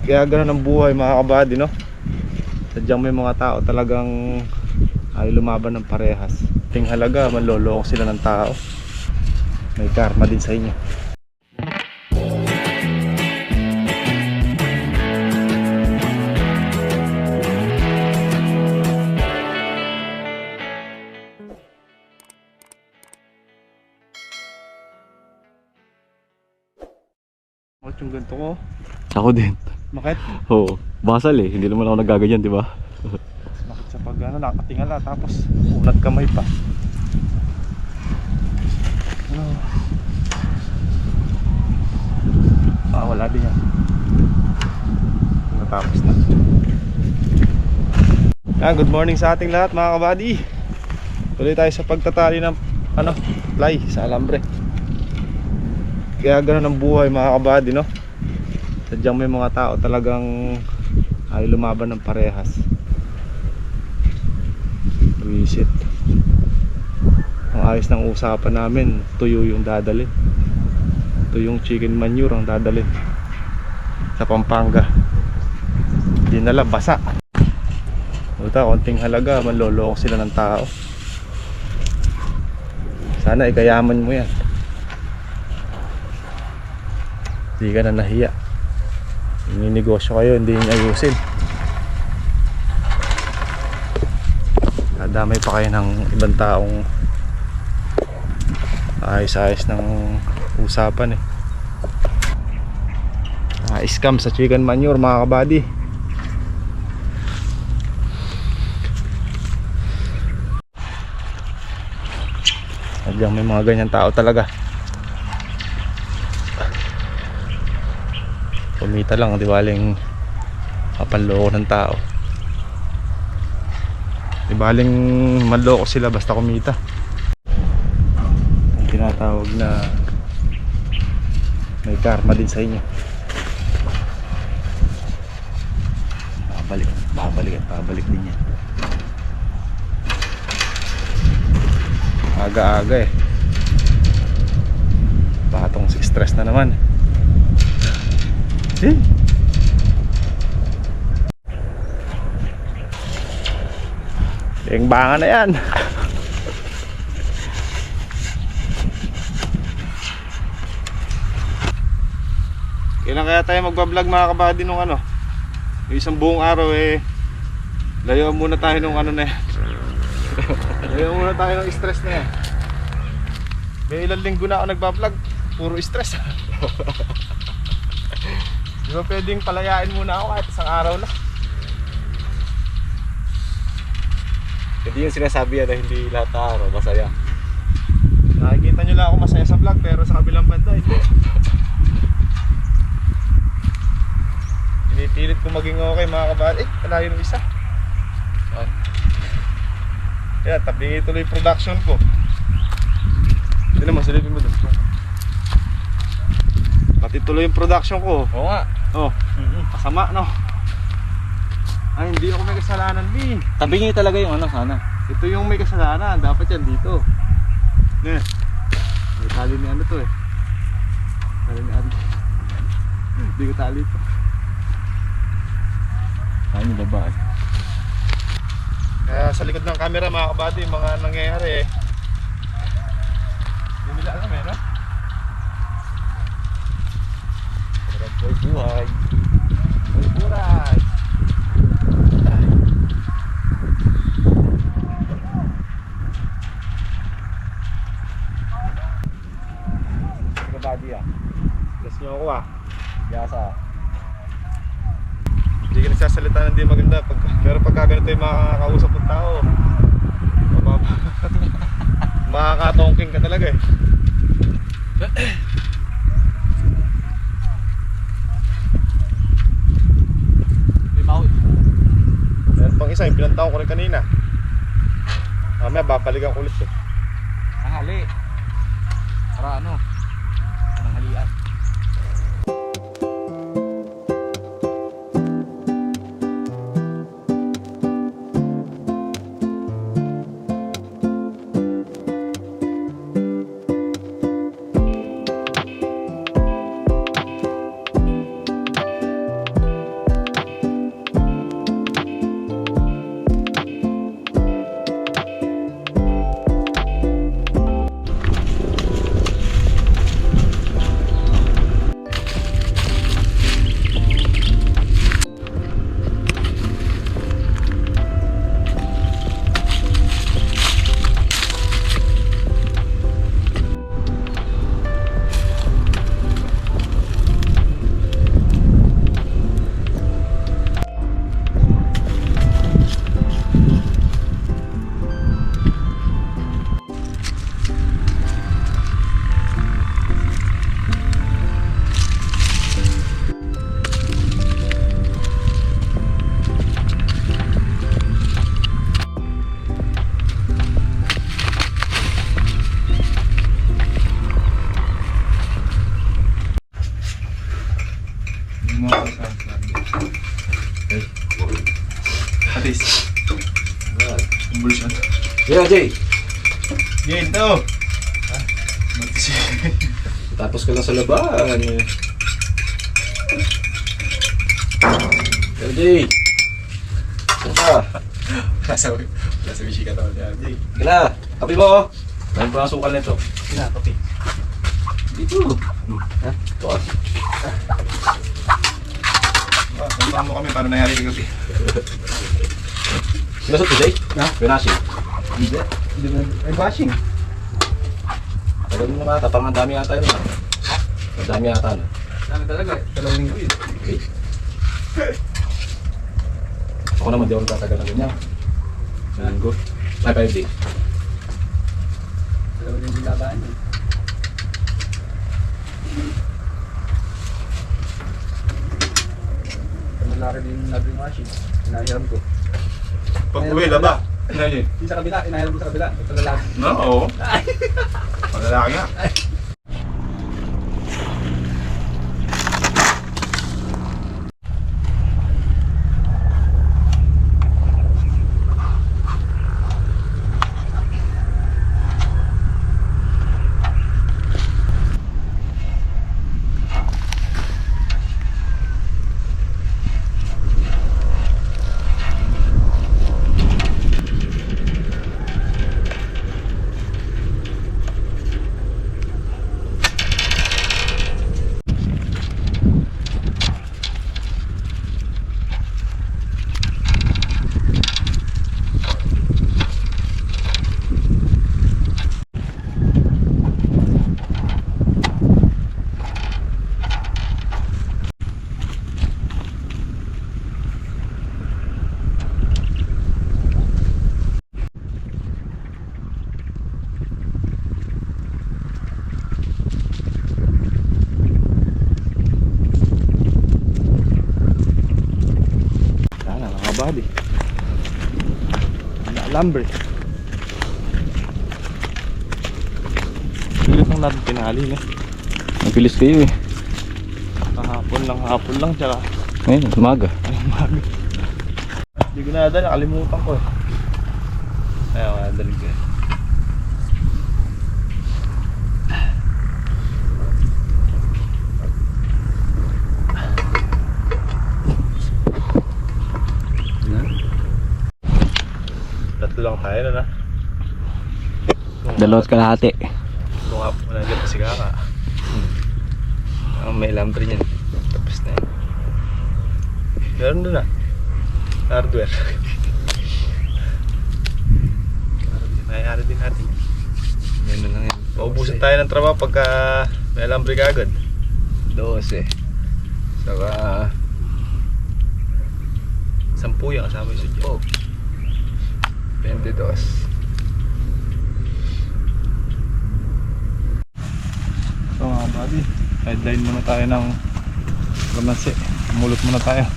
Kaya ganun ang buhay mga kabady, no? Sadyang may mga tao talagang ay lumaban ng parehas. Ting halaga, manloloko sila ng tao. May karma din sa inyo. Bakit yung ganito ko? Ako din. Bakit? Oo. Basal eh. Hindi naman ako nagaganyan, di ba? Bakit sa pag ano, nakatingala tapos unat kamay pa. Wala din yan. Natapos na. Good morning sa ating lahat mga kabady. Tuloy tayo sa pagtatali ng fly sa alambre. Kaya ganun ang buhay mga kabady, no? Sadyang may mga tao talagang ay lumaban ng parehas. Visit. Ang ayos ng usapan namin, tuyo yung dadalhin. Tuyong chicken manure ang dadalhin sa Pampanga. Dinala basa. Buta, konting halaga, manloloko sila ng tao. Sana ikayaman mo yan. Hindi ka na nahiya. Ninegosyo kayo, hindi nyo ayusin. Nadamay pa kayo ng ibang taong ayos-ayos ng usapan eh. Scam sa chicken manure mga kabady. Sadyang may mga ganyan tao talaga. Kumita lang, di baling mapanloko ng tao. Di baling manloko sila basta kumita. Ang tinatawag na may karma din sa inyo. Babalik din yan. Aga-aga eh. Patong stress na naman. Yung banga na yan. Kailan kaya tayo magbablog mga kabady nung yung isang buong araw eh. Layo muna tayo nung na yan. Layo muna tayo ng stress na yan. May ilang linggo na ako nagbablog, puro stress. Di ba pwedeng palayain muna ako kahit isang araw lang? Hindi yung sinasabi yan na hindi lahat na araw masaya. Nakikita nyo lang ako masaya sa vlog, pero sa kabilang banda hindi. Pinipilit ko maging okay mga kabady. Kalayo ng isa. Yan, tabi tuloy production ko. Hindi naman, silipin mo doon. Pati tuloy yung production ko. Oo nga. Kasama no. Ay, hindi ako may kasalanan din. Tabingi talaga yung sana. Ito yung may kasalanan, dapat yan dito. May tali ni to eh. Tali ni Adi. Hindi ko tali ito. Ano ba? Kaya sa likod ng camera mga kabady, mga nangyayari eh. Hindi nila alam eh, no? Buhay. Buhay. Kabady Gas nyo ako Yasa. Hindi ka nagsasalita ng di maganda pero pagka ganito yung makakausap ng tao, makakatongking ka talaga eh. Meron pang isa, yung pinantaw ko rin kanina. Mamaya babalikan ko ulit eh. Hali. Para Parang halian. Atis. Umbulsyon. Yeah, Jay. Dito. Tapos ka na sa laban. Yeah, Jay. Saka. Nasa wishi ka tawag niya. Kina, kape mo. Mayroon pa ang sukal nito. Kape. Dito. Ha? Ito ah. Puntahan mo kami para nangyari ka gabi. Sinasot ko, Jay? Ha? Pinasi. Hindi. Hindi na. Ay, bashing. Tagal mo na parang ang dami yata yun. Ang dami yata na. Dami talaga eh. 2 linggo yun. Okay. Ako naman, di ako tatagal na ganyan. Linggo. Ay, 5 days. 2 linggo labaan yun. Malaki din nabing machine. Inahiram ko. Pag-uwi, laba. Ano yun? Yung sa kabila, inahiram ko sa kabila. Ito lalaki. No, oo. Malalaki nga. Bali. Alambre. Pilit lang natin pinali na. Napilis kayo eh. Hapon lang tsaka Ngayon, umaga. umaga. Hindi ko nadala, nakalimutan ko eh. Ayaw, nadali ko eh. Tatlo lang tayo na. Dalawat kalahati. Kung nga po nandiyan pa si Kaka. May lambre niyan. Tapos na yun. Meron doon na. Hardware. Nangyari din natin. Yan na lang yan. Maubusan tayo ng trabaho pagka may lambre ka agad. 12. Saka 10 yung kasama yung sudyo. 22. So mga buddy, sideline muna tayo ng kamansi. Mulot muna tayo.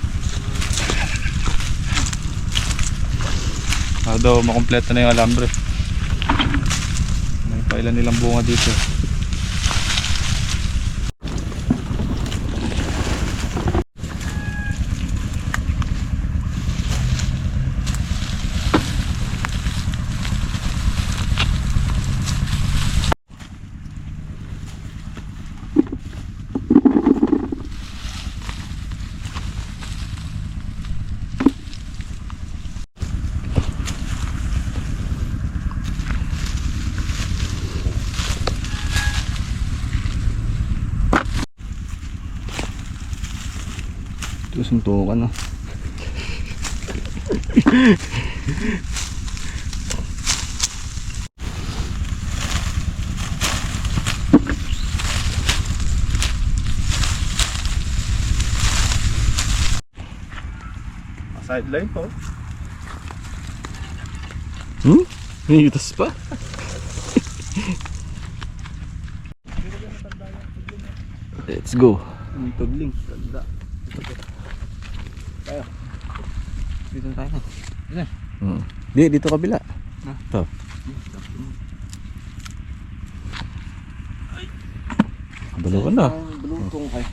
Daw makompleto na yung alambre. May pailan nilang bunga dito. Ito suntukan na. Sideline po. May yutas pa. Let's go. May tubling. Ganda. Dito na tayo na. Dito kabila. Ito. Kabalo ka na. Balutong kayo.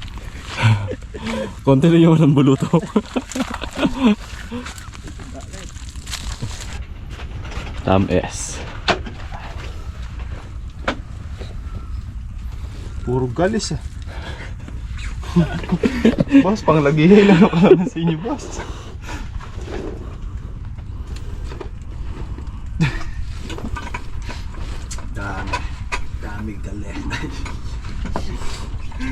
Konti na yung walang buluto. Tames. Puro galis ah. Boss, pang lagihil ano ka naman sa inyo, boss. Dami galit.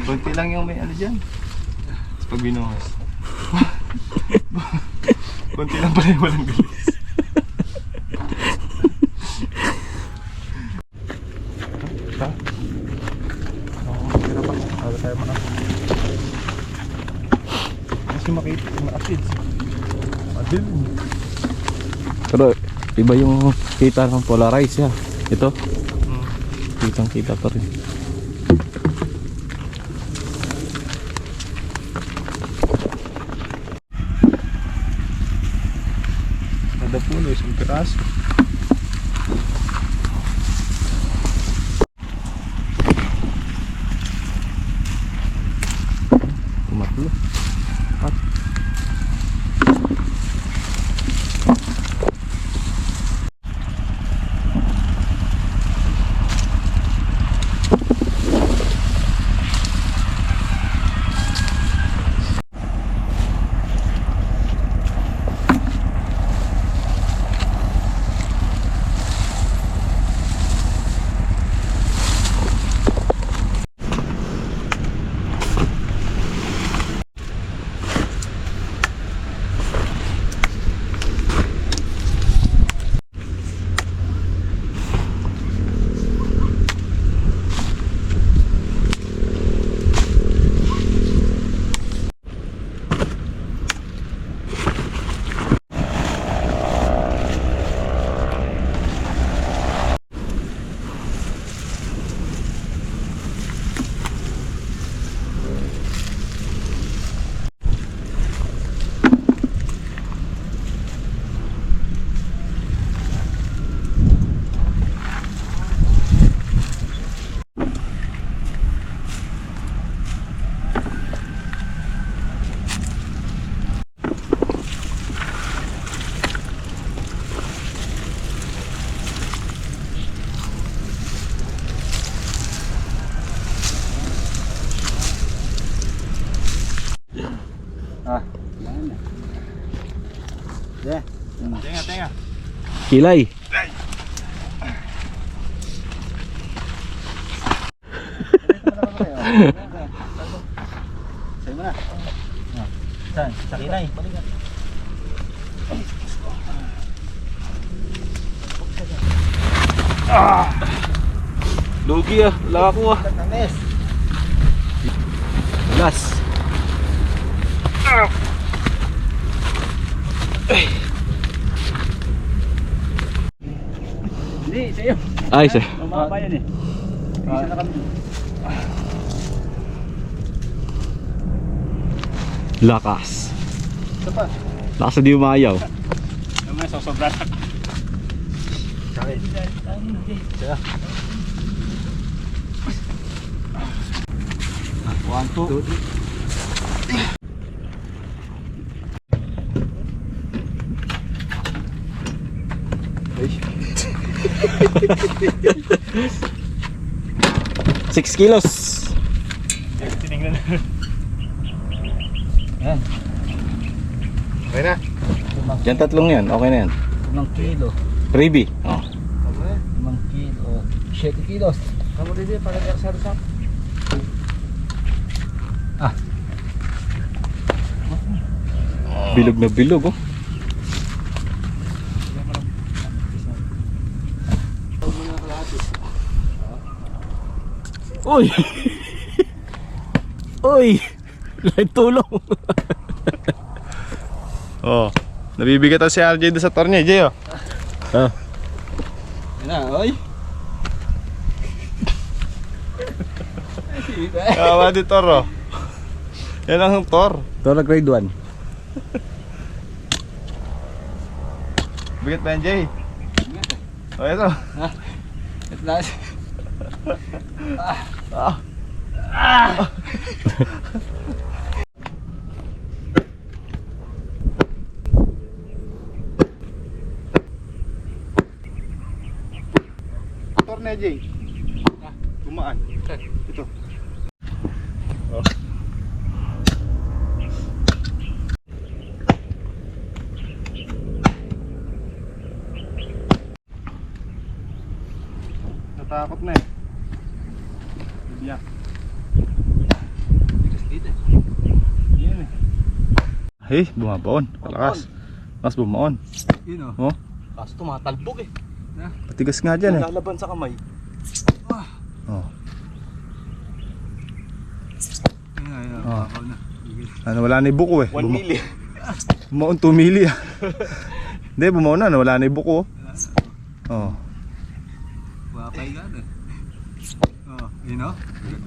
Kunti lang yung may ano dyan. Tapos pag binuhos. Kunti lang pala yung walang galis. Kasi makita yung acids. Adil. Pero iba yung kita ng polarize ya. Ito. Kitang kita pa rin. Kada pulo, isang piraso. Tumatlo. At Tenga. kilay. Sa'yo mo na. Saan? Sa kinay. Lugi ah, wala ako ah. Last. Hindi, sa'yo. Ay, sir. Mamaba yan eh. Isa na kami. Lakas. Ito pa. Lakas na di umayaw. Naman, sosobra na. Sakit. Siya. 1, 2. 6 kilos. Tinignan na. Yan. Okay na. Yan tatlong yan, okay na yan. 5 kilo. Freebie. Oh. 5 kilo. 7 kilos. Kamu din para sa Bilog na bilog oh. Uy! Uy! Lahat tulong! Oh, nabibigatan si RJ doon sa torne, Jay oh. Ah. Yan na, oy. Kawa di Tor oh. Yan ang Tor. Ito na grade 1. Bigat ba yan, Jay? Oh, ito. Ito na. hawak na Jay. Gumaan. Ito. Oh. Natakot na eh. Bibiyak. Yan eh. Hey, bumabaon. Palakas. Mas bumaon. Yun Oh. Kaso tumatalbog eh. Patigas nga dyan eh. Nalalaban sa kamay. Oh. Ayun, Oh. bakaw na. Ano, wala na yung buko eh. 1 million. Bumaon 2 mili ah. Hindi, bumaon na. Wala na yung buko. Oh. Wapay ka na. Oh, yun o.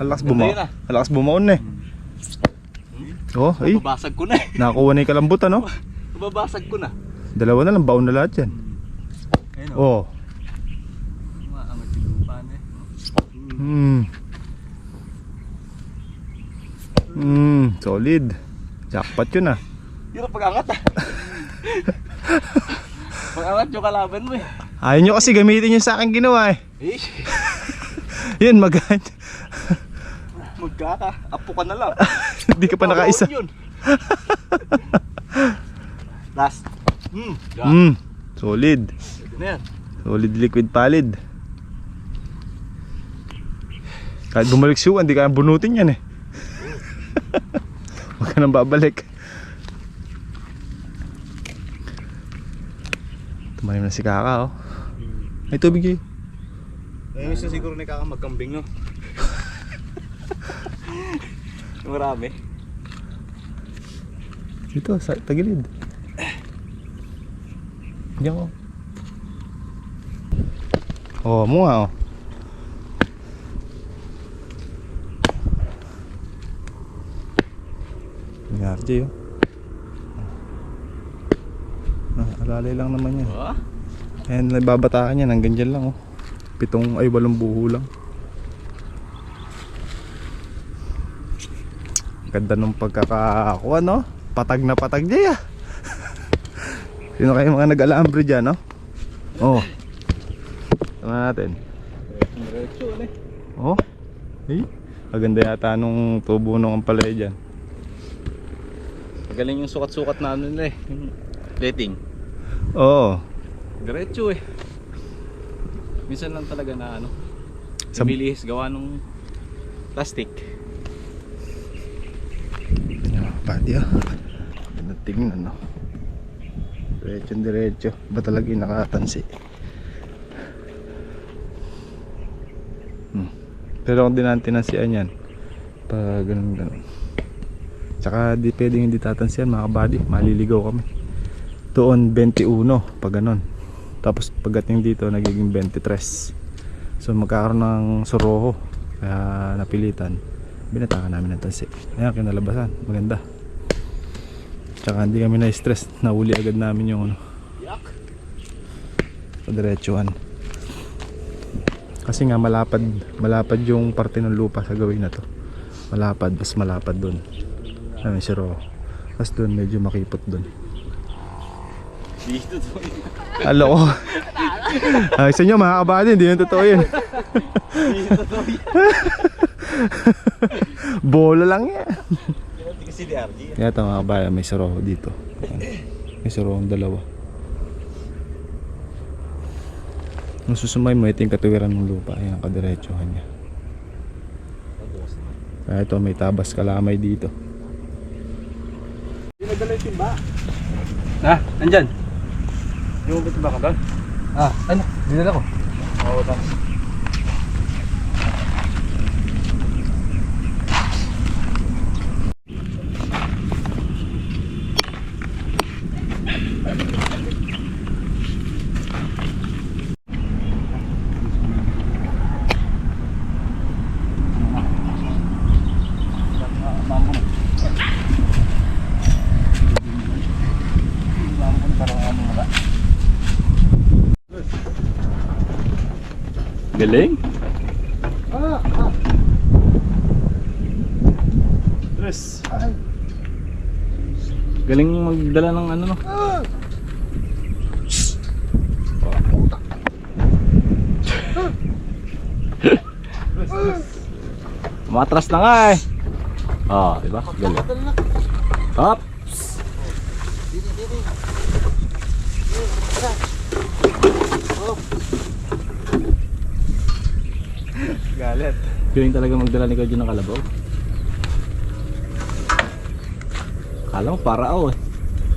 Alakas Ganda yun bumaon. ah. Alakas bumaon eh. Oh, ay. Babasag ko na eh. Nakakuha na yung kalambot ano. Babasag ko na. Dalawa na lang, baon na lahat yan. Ayun o. Oh. Maangat yung lupa na eh. Solid. Jackpot yun ah. Yun ang pag-angat ah. Pag-angat yung kalaban mo eh. Ayaw nyo kasi gamitin yung sa akin ginawa eh. Eh, Yun, magan. magkaka. Apo ka na lang. Hindi ka pa nakaisa. Yun. Last. Yeah. Solid. Ito na yan. Solid liquid palid. Kahit bumalik siya, hindi ka bunutin yan eh. Huwag ka nang babalik. Tumanim na si Kaka oh. Ay tubig eh. Ngayon isa siguro na kakamagkambing no. Marami. Dito sa tagilid. Diyan oh. Oh, mo nga oh. Yung RJ oh. Alalay lang naman yan. Oh? Ayan, nagbabatakan yan. Hanggang dyan lang oh. 8 buho lang. Ganda nung pagkakakuha no. Patag na patag dyan ah. Sino kayo mga nag-alambre dyan no? Oh. Tama natin. Diretso ulit. Oh. Hey. Maganda yata nung tubo nung ampalaya dyan. Magaling yung sukat-sukat na ano nila eh. Yung plating. Oo. Diretso eh. Minsan lang talaga na ano. Sa- Bilis gawa nung plastic. Pati ah. Ganda tingnan no. Diretso. Ba talaga yung nakatansi? Pero kung di natin tinansian yan, pag ganun. Tsaka di pwedeng hindi tatansian mga kabady, maliligaw kami. Doon 21 pag ganun. Tapos pagdating dito nagiging 23. So magkakaroon ng soroho. Kaya napilitan, binatakan namin ng tansi. Ayan, kinalabasan, maganda. Tsaka hindi kami na-stress, nahuli agad namin yung ano, padiretsuhan. Kasi nga malapad yung parte ng lupa sa gawin na to. Malapad, mas malapad dun. May siro. Tapos dun medyo makipot dun. Dito to. Alo ko. Ay, sa inyo mga kabady, hindi yung totoo yun. Dito to. Bola lang yan. Hindi kasi di RG. Kaya ito mga kabady, may siro dito. May siro ang dalawa. Nung susumay mo, ito yung katuwiran ng lupa. Ayan ang kadiretsuhan niya. Kaya ito may tabas kalamay dito. Dinadala yung timba. Ah, andyan. Yung timba ka doon? Ah, ano? Dinala ko. Oo, thanks. Galing. Tres. Galing magdala ng ano no? Matras na nga eh. Oh, diba? Galing. Hops! Galit. Galing talaga magdala ni Kodjo ng kalabaw. Kala mo para ako eh.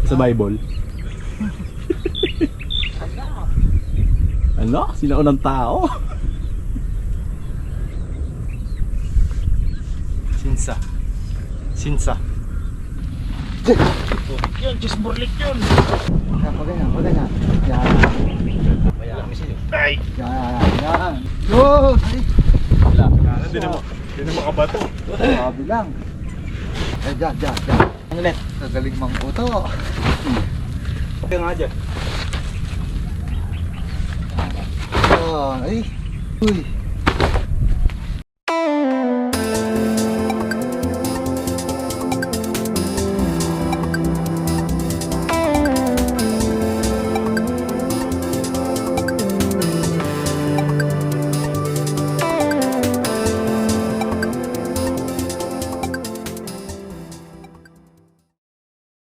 Sa Bible. Ano? Sinaunang tao? Sinsa. Sinsa. Yun, chisburlik yun. Pag ganyan. Yan. Kaya kami sa'yo. Ay! Yan. Yun! Ay! Hindi na makabato. Sabi lang. Eh, dyan. Ano ulit? Kagaling mang uto. Okay nga dyan. Ay! Uy!